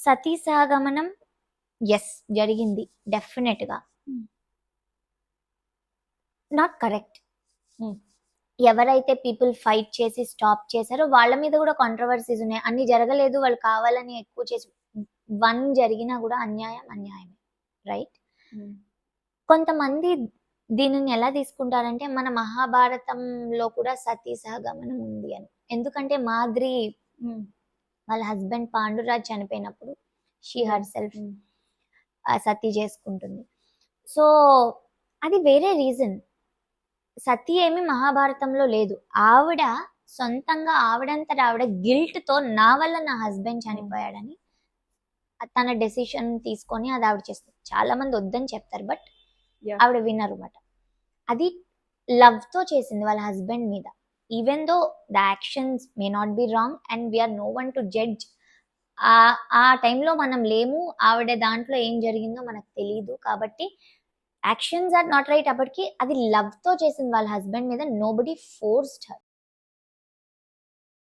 సతీ సహగమనం yes జరిగింది డెఫినెట్గా. Not correct. ఎవరైతే పీపుల్ ఫైట్ చేసి స్టాప్ చేశారో వాళ్ళ మీద కూడా కాంట్రవర్సీస్ ఉన్నాయి. అన్ని జరగలేదు, వాళ్ళు కావాలని ఎక్కువ చేసి వన్ జరిగినా కూడా అన్యాయమే, రైట్? కొంతమంది దీనిని ఎలా తీసుకుంటారంటే మన మహాభారతంలో కూడా సతీ సహగమనం ఉంది అని. ఎందుకంటే మాద్రి వాళ్ళ హస్బెండ్ పాండురాజ్ చనిపోయినప్పుడు షీ హర్ సెల్ఫ్ సతీ చేసుకుంటుంది. సో అది వేరే రీజన్. సతీ ఏమి మహాభారతంలో లేదు. ఆవిడ సొంతంగా ఆవిడంతట ఆవిడ గిల్ట్తో నా వల్ల నా హస్బెండ్ చనిపోయాడని తన డెసిషన్ తీసుకొని అది ఆవిడ చేస్తుంది. చాలా మంది వద్దని చెప్తారు, బట్ ఆవిడ వినరు అన్నమాట. అది లవ్ తో చేసింది వాళ్ళ హస్బెండ్ మీద. Even though the actions may not be wrong and we are no one to judge. ఆ టైంలో మనం లేము, ఆవిడ దాంట్లో ఏం జరిగిందో మనకు తెలియదు. కాబట్టి యాక్షన్స్ ఆర్ నాట్ రైట్. అప్పటికి అది లవ్ తో చేసింది వాళ్ళ హస్బెండ్ మీద. Nobody forced her.